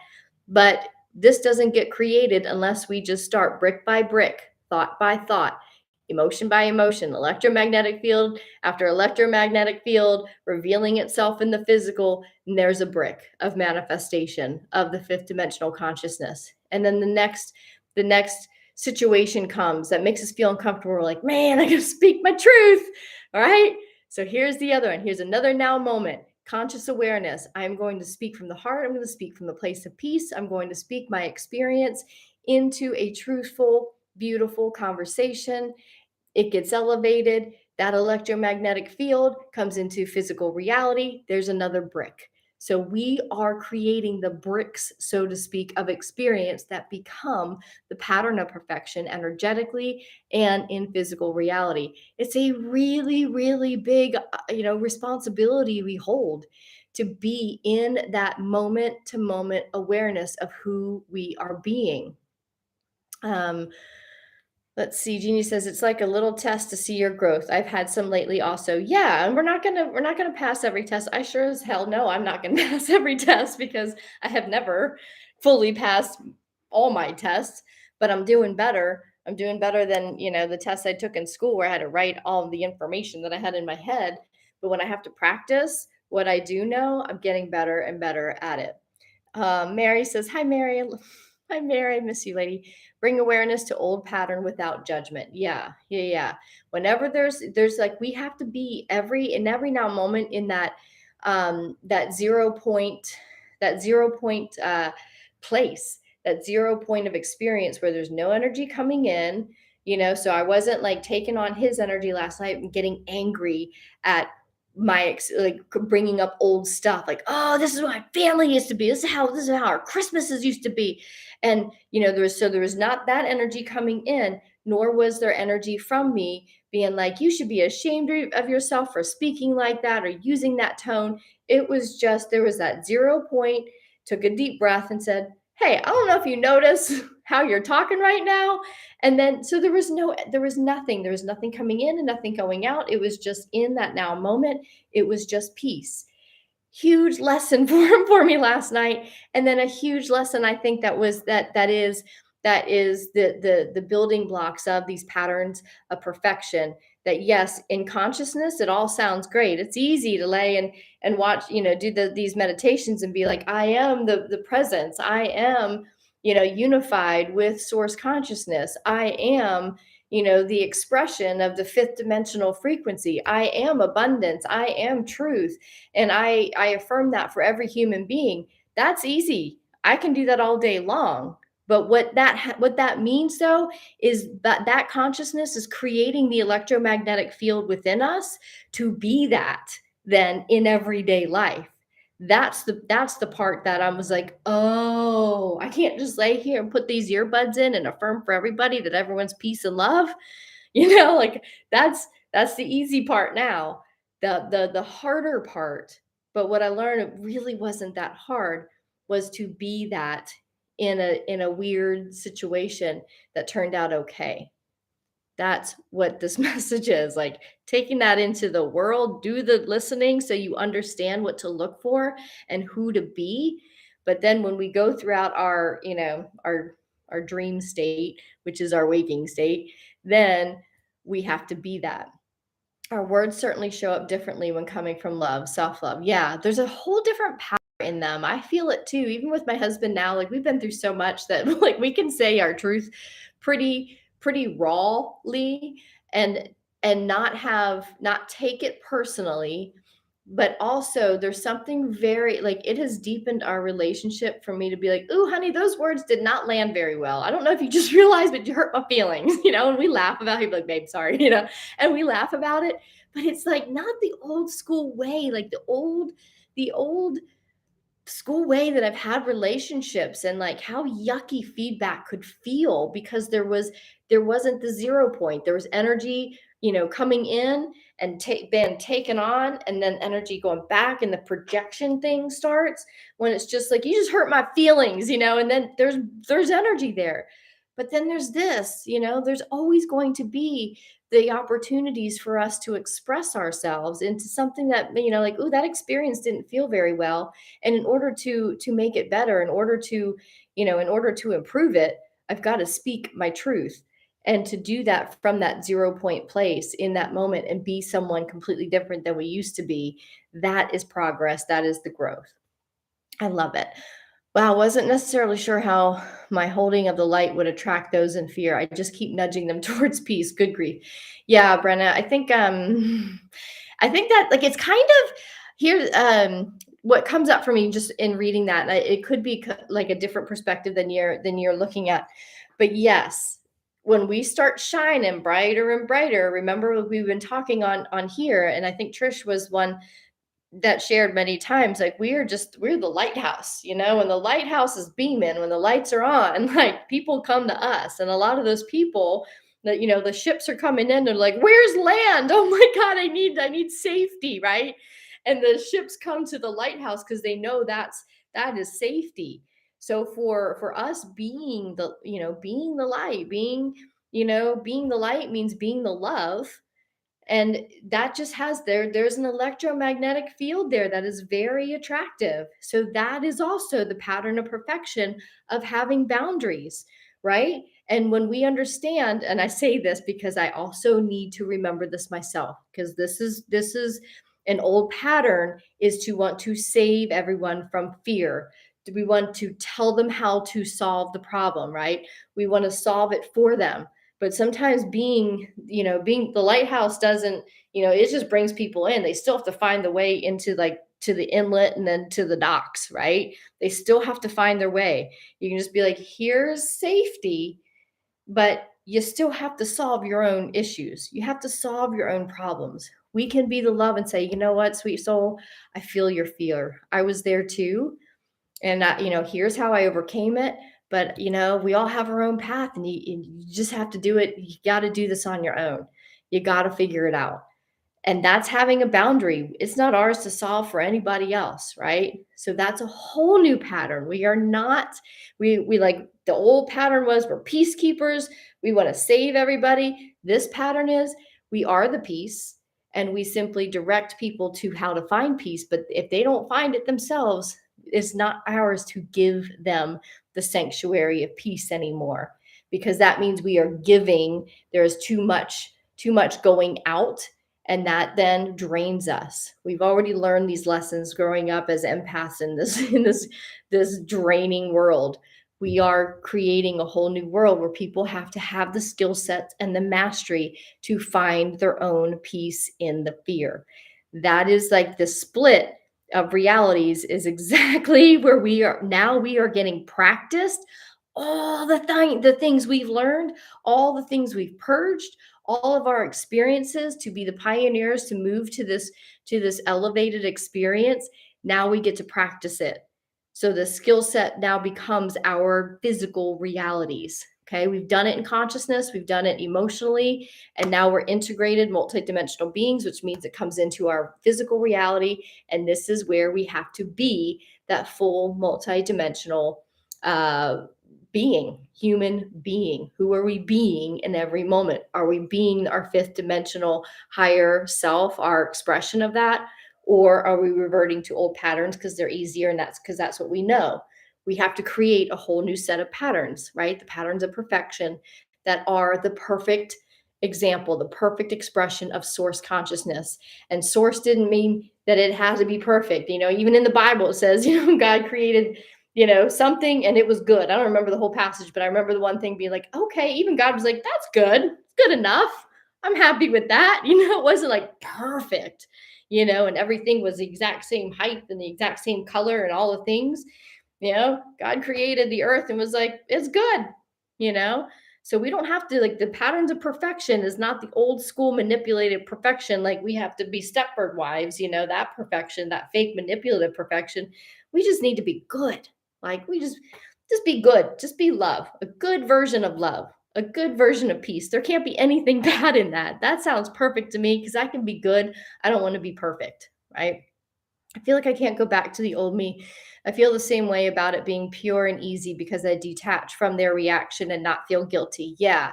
S1: but this doesn't get created unless we just start brick by brick, thought by thought, emotion by emotion, electromagnetic field after electromagnetic field, revealing itself in the physical. And there's a brick of manifestation of the fifth dimensional consciousness. And then the next situation comes that makes us feel uncomfortable. We're like, man, I gotta speak my truth. All right. So here's the other one. Here's another now moment. Conscious awareness. I'm going to speak from the heart. I'm going to speak from the place of peace. I'm going to speak my experience into a truthful, beautiful conversation. It gets elevated. That electromagnetic field comes into physical reality. There's another brick. So we are creating the bricks, so to speak, of experience that become the pattern of perfection energetically and in physical reality. It's a really, really big, responsibility we hold to be in that moment to moment awareness of who we are being. Um, Let's see. Jeannie says it's like a little test to see your growth. I've had some lately also. Yeah, and we're not gonna pass every test. I sure as hell know I'm not gonna pass every test because I have never fully passed all my tests, but I'm doing better. I'm doing better than, the tests I took in school where I had to write all of the information that I had in my head. But when I have to practice what I do know, I'm getting better and better at it. Mary says, "Hi, Mary. Hi, Mary. I miss you, lady. Bring awareness to old pattern without judgment." Yeah, yeah, yeah. Whenever there's like we have to be every now moment in that 0 point place, that 0 point of experience where there's no energy coming in. So I wasn't like taking on his energy last night and getting angry at like bringing up old stuff like, oh, this is what my family used to be, this is how our Christmases used to be. And there was not that energy coming in, nor was there energy from me being like, you should be ashamed of yourself for speaking like that or using that tone. It was just, there was that 0 point. Took a deep breath and said, hey, I don't know if you notice how you're talking right now. And then, so there was nothing coming in and nothing going out. It was just in that now moment. It was just peace. Huge lesson for me last night. And then a huge lesson, I think that is the building blocks of these patterns of perfection. That yes, in consciousness, it all sounds great. It's easy to lay and watch, do these meditations and be like, I am the presence. I am, unified with source consciousness. I am, the expression of the fifth dimensional frequency. I am abundance, I am truth, and I affirm that for every human being. That's easy. I can do that all day long. But what that means though is that that consciousness is creating the electromagnetic field within us to be that then in everyday life. That's the part that I was like, oh, I can't just lay here and put these earbuds in and affirm for everybody that everyone's peace and love. Like that's the easy part now. The harder part, but what I learned, it really wasn't that hard, was to be that in a weird situation that turned out okay. That's what this message is, like, taking that into the world, do the listening so you understand what to look for and who to be. But then when we go throughout our dream state, which is our waking state, then we have to be that. Our words certainly show up differently when coming from love, self-love. Yeah, there's a whole different power in them. I feel it too. Even with my husband now, like we've been through so much that like we can say our truth pretty rawly and not take it personally, but also there's something very like it has deepened our relationship for me to be like, "Ooh, honey, those words did not land very well. I don't know if you just realized, but you hurt my feelings," and we laugh about it. He'd be like, "Babe, sorry," and we laugh about it, but it's like not the old school way, like the old school way that I've had relationships and like how yucky feedback could feel because there wasn't the 0 point. There was energy, coming in and being taken on, and then energy going back, and the projection thing starts when it's just like you just hurt my feelings, and then there's energy there. But then there's this, there's always going to be the opportunities for us to express ourselves into something that, like, oh, that experience didn't feel very well, and in order to make it better, in order to improve it, I've got to speak my truth, and to do that from that 0 point place in that moment and be someone completely different than we used to be. That is progress, that is the growth. I love it. Wow, wasn't necessarily sure how my holding of the light would attract those in fear. I just keep nudging them towards peace. Good grief. Yeah, Brenna, I think that like it's kind of here what comes up for me just in reading that, and it could be like a different perspective than you're looking at. But yes, when we start shining brighter and brighter, remember we've been talking on here, and I think Trish was one that shared many times, like we're the lighthouse, when the lighthouse is beaming, when the lights are on, like people come to us, and a lot of those people that, the ships are coming in, they're like, where's land? Oh my god, I need safety, right? And the ships come to the lighthouse because they know that is safety. So for us being the light, being the light means being the love, and that just there's an electromagnetic field there that is very attractive. So that is also the pattern of perfection of having boundaries, right? And when we understand, and I say this because I also need to remember this myself, because this is an old pattern, is to want to save everyone from fear. Do we want to tell them how to solve the problem, right? We want to solve it for them. But sometimes being the lighthouse doesn't, it just brings people in. They still have to find the way into, like, to the inlet and then to the docks, right? They still have to find their way. You can just be like, here's safety, but you still have to solve your own issues. You have to solve your own problems. We can be the love and say, you know what, sweet soul, I feel your fear. I was there too. And here's how I overcame it. But we all have our own path, and you just have to do it. You got to do this on your own. You got to figure it out. And that's having a boundary. It's not ours to solve for anybody else, right? So that's a whole new pattern. We are not, we like the old pattern was we're peacekeepers. We want to save everybody. This pattern is we are the peace, and we simply direct people to how to find peace. But if they don't find it themselves, it's not ours to give them the sanctuary of peace anymore, because that means we are giving. There's too much going out, and that then drains us. We've already learned these lessons growing up as empaths in this draining world. We are creating a whole new world where people have to have the skill sets and the mastery to find their own peace in the fear. That is like the split of realities is exactly where we are now. We are getting practiced all the things we've learned, all the things we've purged, all of our experiences to be the pioneers to move to this elevated experience. Now we get to practice it. So the skill set now becomes our physical realities. Okay, we've done it in consciousness, we've done it emotionally, and now we're integrated multidimensional beings, which means it comes into our physical reality. And this is where we have to be that full multidimensional uh, being, human being. Who are we being in every moment? Are we being our fifth dimensional higher self, our expression of that? Or are we reverting to old patterns because they're easier and that's because that's what we know? We have to create a whole new set of patterns, right? The patterns of perfection that are the perfect example, the perfect expression of source consciousness. And source didn't mean that it has to be perfect. Even in the Bible, it says, God created something and it was good. I don't remember the whole passage, but I remember the one thing being like, okay, even God was like, that's good. It's good enough. I'm happy with that. It wasn't like perfect, and everything was the exact same height and the exact same color and all the things. God created the earth and was like, it's good, you know? So we don't have to, like, the patterns of perfection is not the old school manipulated perfection. Like we have to be Stepford wives, that perfection, that fake manipulative perfection. We just need to be good. Like we just be good, just be love, a good version of love, a good version of peace. There can't be anything bad in that. That sounds perfect to me because I can be good. I don't want to be perfect, right? I feel like I can't go back to the old me. I feel the same way about it being pure and easy because I detach from their reaction and not feel guilty. Yeah,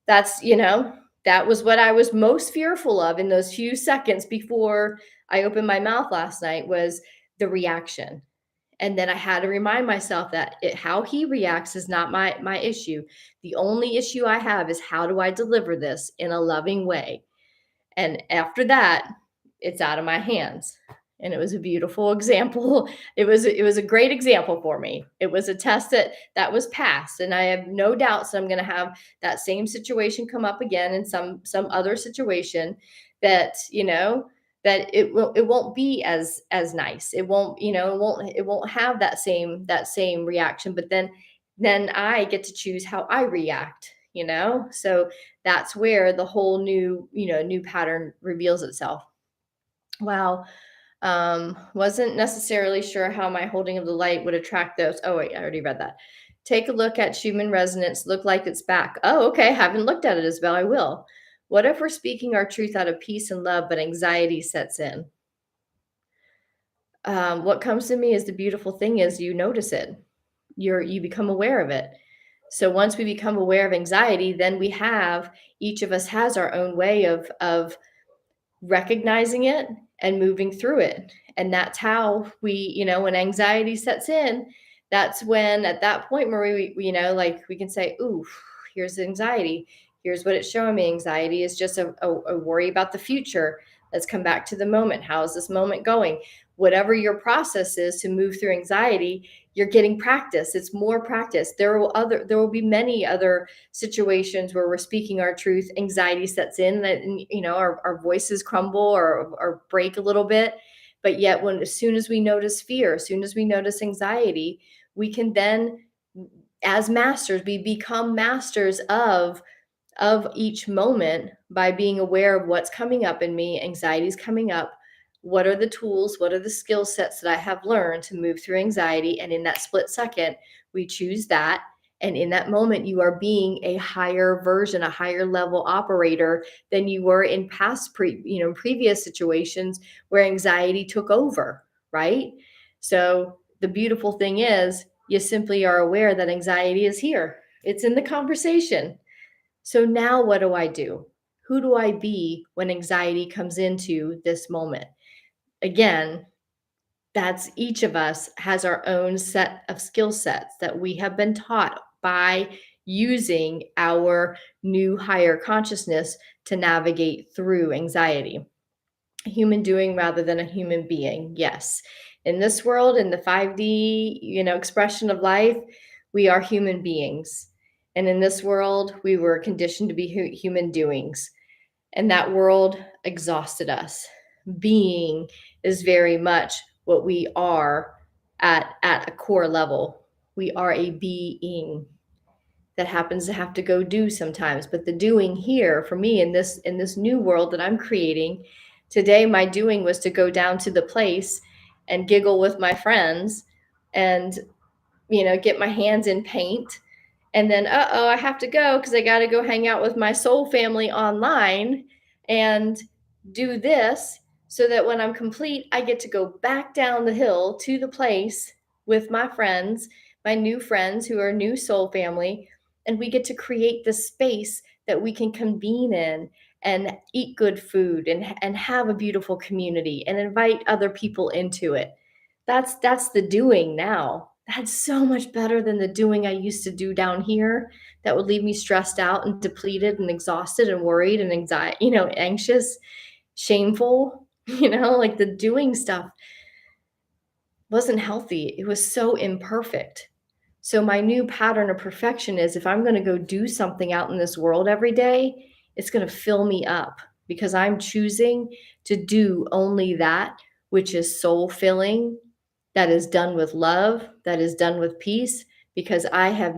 S1: that's, that was what I was most fearful of in those few seconds before I opened my mouth last night was the reaction. And then I had to remind myself that how he reacts is not my issue. The only issue I have is how do I deliver this in a loving way? And after that, it's out of my hands. And it was a beautiful example. It was a great example for me. It was a test that was passed, and I have no doubts that I'm going to have that same situation come up again in some other situation that that it won't be as nice. It won't it won't have that same reaction. But then I get to choose how I react. So that's where the whole new pattern reveals itself. Wow. Wasn't necessarily sure how my holding of the light would attract those. Oh, wait, I already read that. Take a look at Schumann resonance. Look like it's back. Oh, okay. Haven't looked at it as well. I will. What if we're speaking our truth out of peace and love, but anxiety sets in? What comes to me is the beautiful thing is you notice it. You become aware of it. So once we become aware of anxiety, then each of us has our own way of recognizing it and moving through it. And that's how when anxiety sets in, that's when at that point where like we can say, ooh, here's anxiety. Here's what it's showing me. Anxiety is just a worry about the future. Let's come back to the moment. How is this moment going? Whatever your process is to move through anxiety, you're getting practice. It's more practice. There will be many other situations where we're speaking our truth, anxiety sets in, that our voices crumble or break a little bit. But yet as soon as we notice fear, as soon as we notice anxiety, we can then, as masters, we become masters of each moment by being aware of what's coming up in me. Anxiety's coming up. What are the tools? What are the skill sets that I have learned to move through anxiety? And in that split second, we choose that. And in that moment, you are being a higher version, a higher level operator than you were in previous situations where anxiety took over, right? So the beautiful thing is you simply are aware that anxiety is here. It's in the conversation. So now what do I do? Who do I be when anxiety comes into this moment? Again, that's each of us has our own set of skill sets that we have been taught by using our new higher consciousness to navigate through anxiety. A human doing rather than a human being. Yes. In this world, in the 5D, expression of life, We are human beings. And in this world, we were conditioned to be human doings. And that world exhausted us. Being is very much what we are at a core level. We are a being that happens to have to go do sometimes. But the doing here for me in this new world that I'm creating, today my doing was to go down to the place and giggle with my friends and get my hands in paint. And then, I have to go because I got to go hang out with my soul family online and do this so that when I'm complete, I get to go back down the hill to the place with my friends, my new friends who are new soul family. And we get to create this space that we can convene in and eat good food and have a beautiful community and invite other people into it. That's the doing now. That's so much better than the doing I used to do down here that would leave me stressed out and depleted and exhausted and worried and anxiety, anxious, shameful, like the doing stuff wasn't healthy. It was so imperfect. So my new pattern of perfection is if I'm going to go do something out in this world every day, it's going to fill me up because I'm choosing to do only that which is soul filling, that is done with love, that is done with peace, because I have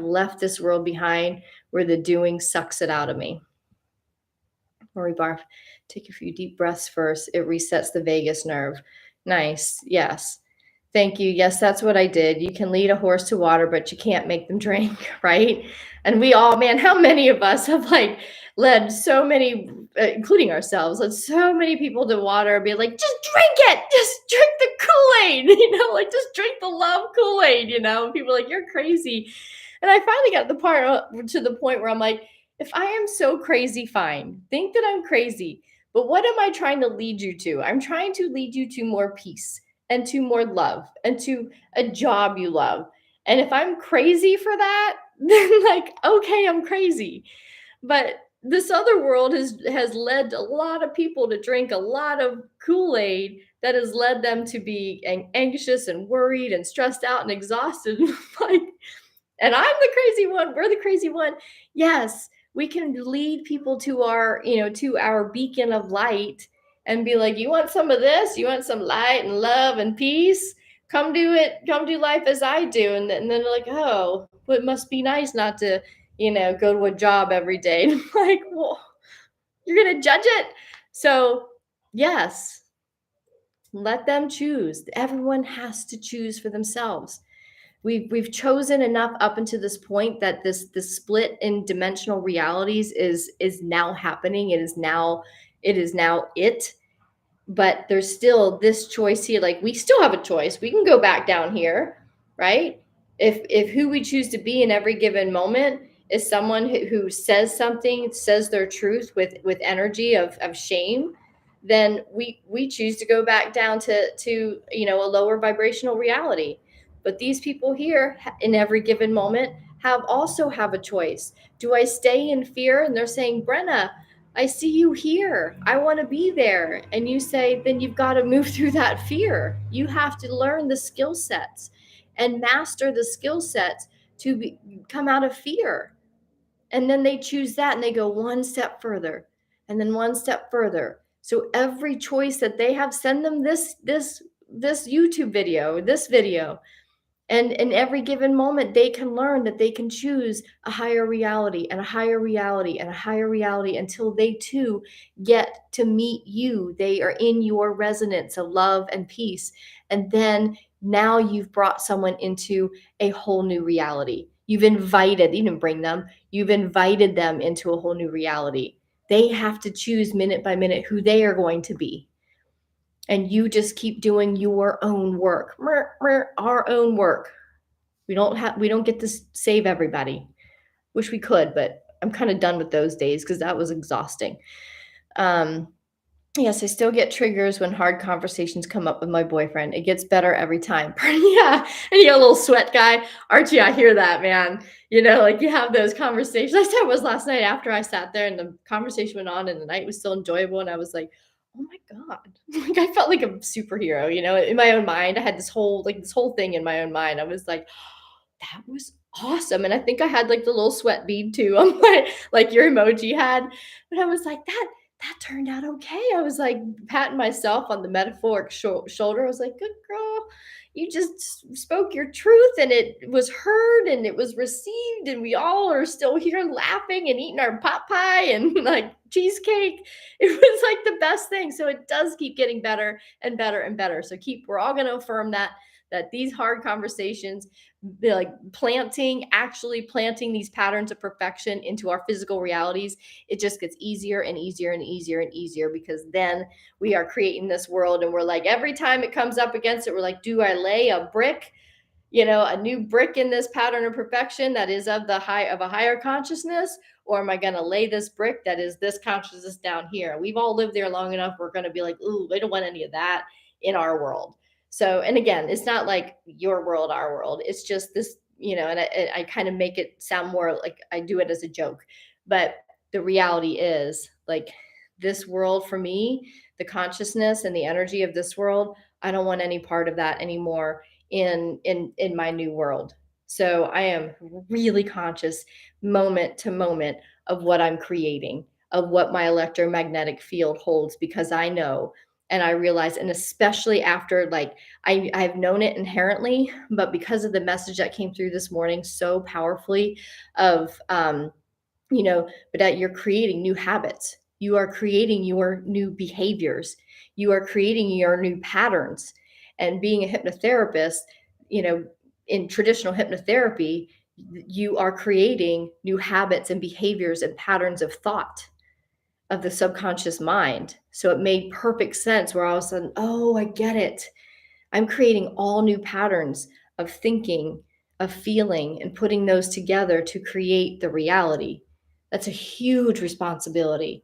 S1: left this world behind where the doing sucks it out of me. Lori Barf, take a few deep breaths first. It resets the vagus nerve. Nice. Yes. Thank you. Yes, that's what I did. You can lead a horse to water, but you can't make them drink, right? And we all, man, how many of us have led so many, including ourselves, led so many people to water and be like, just drink it, just drink the Kool-Aid, just drink the love Kool-Aid, People are like, you're crazy. And I finally got to the point where I'm like, if I am so crazy, fine. Think that I'm crazy. But what am I trying to lead you to? I'm trying to lead you to more peace and to more love and to a job you love. And if I'm crazy for that, then okay, I'm crazy. But this other world has led a lot of people to drink a lot of Kool-Aid that has led them to be anxious and worried and stressed out and exhausted. And I'm the crazy one. We're the crazy one. Yes, we can lead people to our beacon of light and be like, you want some of this? You want some light and love and peace? Come do it. Come do life as I do. And then they're like, oh, well, it must be nice not to, go to a job every day. And I'm like, well, you're going to judge it. So yes, let them choose. Everyone has to choose for themselves. We've chosen enough up until this point that this split in dimensional realities is now happening. It is now. But there's still this choice here. Like we still have a choice. We can go back down here, right? If who we choose to be in every given moment is someone who says something, says their truth with energy of shame, then we choose to go back down to a lower vibrational reality. But these people here in every given moment have a choice. Do I stay in fear? And they're saying, Brenna, I see you here. I want to be there. And you say, then you've got to move through that fear. You have to learn the skill sets and master the skill sets to come out of fear. And then they choose that and they go one step further and then one step further. So every choice that they have, send them this YouTube video, this video. And in every given moment, they can learn that they can choose a higher reality and a higher reality and a higher reality until they too get to meet you. They are in your resonance of love and peace. And then now you've brought someone into a whole new reality. You didn't bring them, you've invited them into a whole new reality. They have to choose minute by minute who they are going to be. And you just keep doing your own work, our own work. We don't get to save everybody. Wish we could, but I'm kind of done with those days because that was exhausting. Yes, I still get triggers when hard conversations come up with my boyfriend. It gets better every time. Yeah. And you're a little sweat guy. Archie, I hear that, man. You have those conversations. I said it was last night after I sat there and the conversation went on and the night was still enjoyable. And I was like, oh my God. I felt like a superhero, in my own mind. I had this whole thing in my own mind. I was like, that was awesome. And I think I had like the little sweat bead too on my, like your emoji had. But I was like, that turned out okay. I was like patting myself on the metaphoric shoulder. I was like, good girl. You just spoke your truth and it was heard and it was received. And we all are still here laughing and eating our pot pie and like cheesecake. It was like the best thing. So it does keep getting better and better and better. So we're all going to affirm that these hard conversations, like actually planting these patterns of perfection into our physical realities, it just gets easier and easier and easier and easier, because then we are creating this world and we're like, every time it comes up against it, we're like, do I lay a brick, a new brick in this pattern of perfection that is of a higher consciousness, or am I going to lay this brick that is this consciousness down here? We've all lived there long enough. We're going to be like, ooh, we don't want any of that in our world. So, and again, it's not like your world, our world. It's just this, and I kind of make it sound more like I do it as a joke. But the reality is, like, this world for me, the consciousness and the energy of this world, I don't want any part of that anymore in my new world. So I am really conscious moment to moment of what I'm creating, of what my electromagnetic field holds, because I know and I realize, and especially after, like, I've known it inherently, but because of the message that came through this morning so powerfully of but that you're creating new habits, you are creating your new behaviors, you are creating your new patterns. And being a hypnotherapist, you know in traditional hypnotherapy, you are creating new habits and behaviors and patterns of thought of the subconscious mind. So it made perfect sense, where all of a sudden, oh, I get it. I'm creating all new patterns of thinking, of feeling, and putting those together to create the reality. That's a huge responsibility,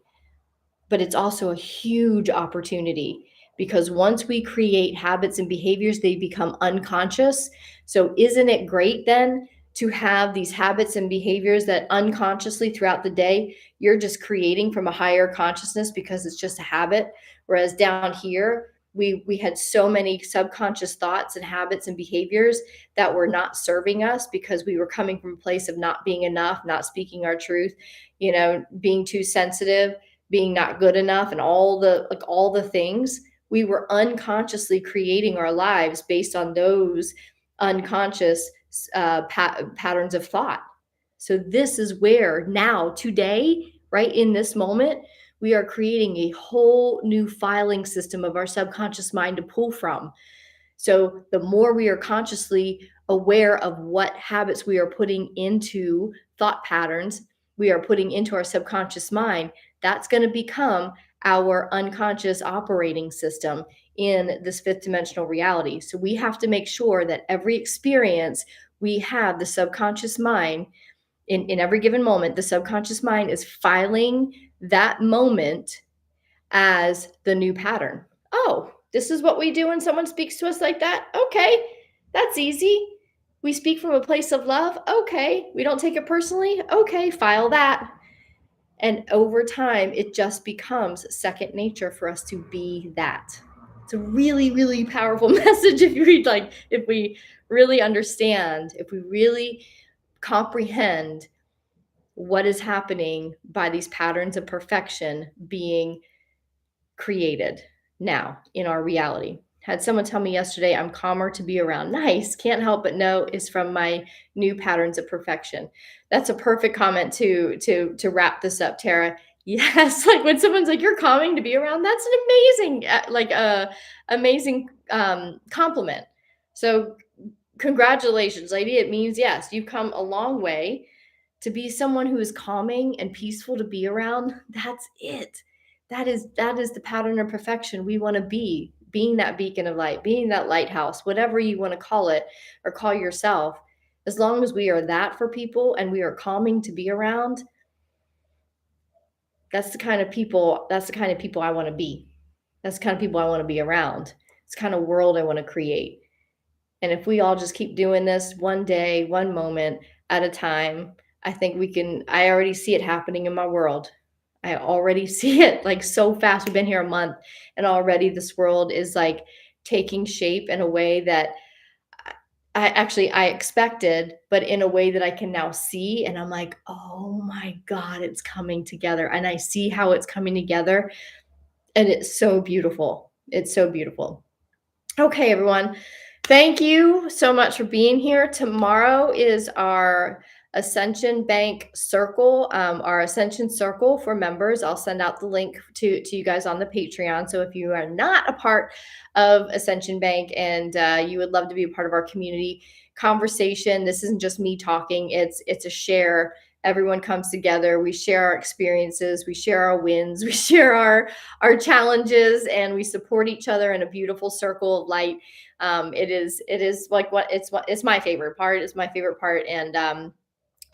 S1: but it's also a huge opportunity, because once we create habits and behaviors, they become unconscious. So, isn't it great then to have these habits and behaviors that unconsciously throughout the day you're just creating from a higher consciousness because it's just a habit? Whereas down here, we had so many subconscious thoughts and habits and behaviors that were not serving us, because we were coming from a place of not being enough, not speaking our truth, being too sensitive, being not good enough, and all the things. We were unconsciously creating our lives based on those unconscious patterns of thought. So this is where now, today, right in this moment, we are creating a whole new filing system of our subconscious mind to pull from. So the more we are consciously aware of what habits we are putting into thought patterns, we are putting into our subconscious mind, that's going to become our unconscious operating system in this fifth dimensional reality. So we have to make sure that every experience we have, the subconscious mind, in every given moment, the subconscious mind is filing that moment as the new pattern. Oh, this is what we do when someone speaks to us like that. Okay, that's easy. We speak from a place of love. Okay, we don't take it personally. Okay, file that. And over time, it just becomes second nature for us to be that. It's a really, really powerful message if we really understand, if we really comprehend what is happening by these patterns of perfection being created now in our reality. Had someone tell me yesterday, I'm calmer to be around. Nice. Can't help but know is from my new patterns of perfection. That's a perfect comment to wrap this up, Tara. Yes, like when someone's like, "You're calming to be around," that's an amazing, amazing compliment. So, congratulations, lady. It means yes, you've come a long way to be someone who is calming and peaceful to be around. That's it. That is the pattern of perfection we want to be, being that beacon of light, being that lighthouse, whatever you want to call it or call yourself. As long as we are that for people and we are calming to be around, that's the kind of people I want to be. That's the kind of people I want to be around. It's the kind of world I want to create. And if we all just keep doing this one day, one moment at a time, I think I already see it happening in my world. I already see it like so fast. We've been here a month and already this world is like taking shape in a way that I expected, but in a way that I can now see, and I'm like, "Oh my god, it's coming together," and I see how it's coming together, and it's so beautiful. It's so beautiful. Okay, everyone. Thank you so much for being here. Tomorrow is our Ascension Bank Circle, our Ascension Circle for members. I'll send out the link to you guys on the Patreon. So if you are not a part of Ascension Bank and you would love to be a part of our community conversation, this isn't just me talking. It's a share. Everyone comes together. We share our experiences. We share our wins. We share our challenges, and we support each other in a beautiful circle of light. It is like it's my favorite part. It's my favorite part. And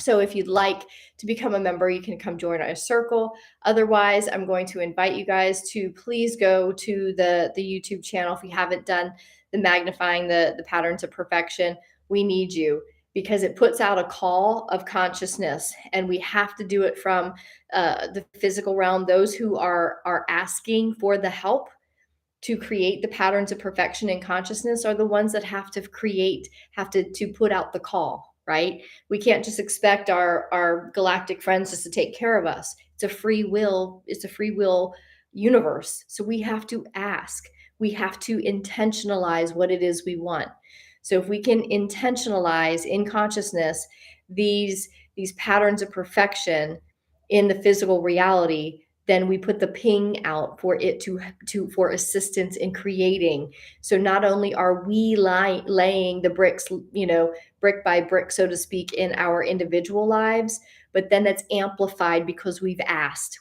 S1: so if you'd like to become a member, you can come join our circle. Otherwise, I'm going to invite you guys to please go to the YouTube channel if you haven't done the magnifying the patterns of perfection. We need you, because it puts out a call of consciousness, and we have to do it from the physical realm. Those who are asking for the help to create the patterns of perfection in consciousness are the ones that have to put out the call, right? We can't just expect our galactic friends just to take care of us. It's a free will universe. So we have to ask. We have to intentionalize what it is we want. So if we can intentionalize in consciousness these patterns of perfection in the physical reality, then we put the ping out for it to for assistance in creating. So not only are we laying the bricks, brick by brick, so to speak, in our individual lives, but then it's amplified because we've asked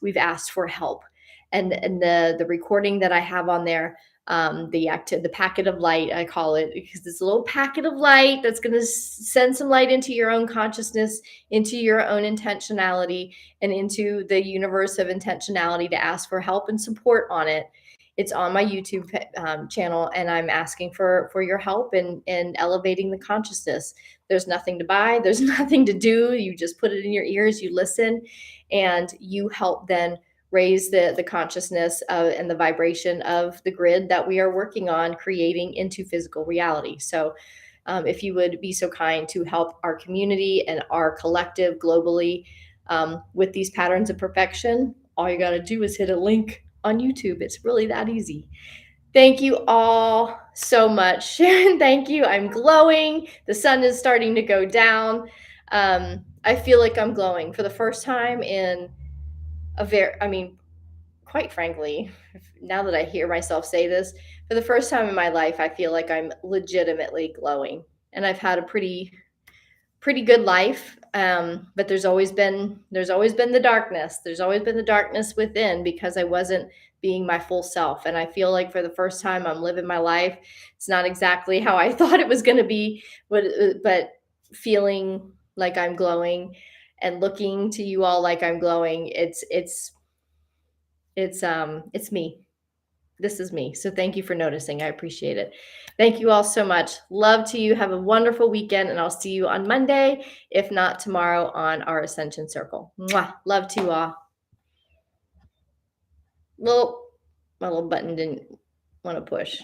S1: for help. And the recording that I have on there, the packet of light, I call it, because it's a little packet of light that's going to send some light into your own consciousness, into your own intentionality, and into the universe of intentionality to ask for help and support on it. It's on my YouTube channel, and I'm asking for your help in elevating the consciousness. There's nothing to buy. There's nothing to do. You just put it in your ears. You listen, and you help then raise the consciousness and the vibration of the grid that we are working on creating into physical reality. So if you would be so kind to help our community and our collective globally with these patterns of perfection, all you got to do is hit a link on YouTube. It's really that easy. Thank you all so much. Sharon, thank you. I'm glowing. The sun is starting to go down. I feel like I'm glowing for the first time in quite frankly, now that I hear myself say this, for the first time in my life, I feel like I'm legitimately glowing. And I've had a pretty good life. But there's always been the darkness. There's always been the darkness within, because I wasn't being my full self. And I feel like for the first time I'm living my life. It's not exactly how I thought it was going to be, but feeling like I'm glowing and looking to you all like I'm glowing. It's me. This is me. So thank you for noticing. I appreciate it. Thank you all so much. Love to you. Have a wonderful weekend, and I'll see you on Monday, if not tomorrow, on our Ascension Circle. Mwah. Love to you all. Well, my little button didn't want to push.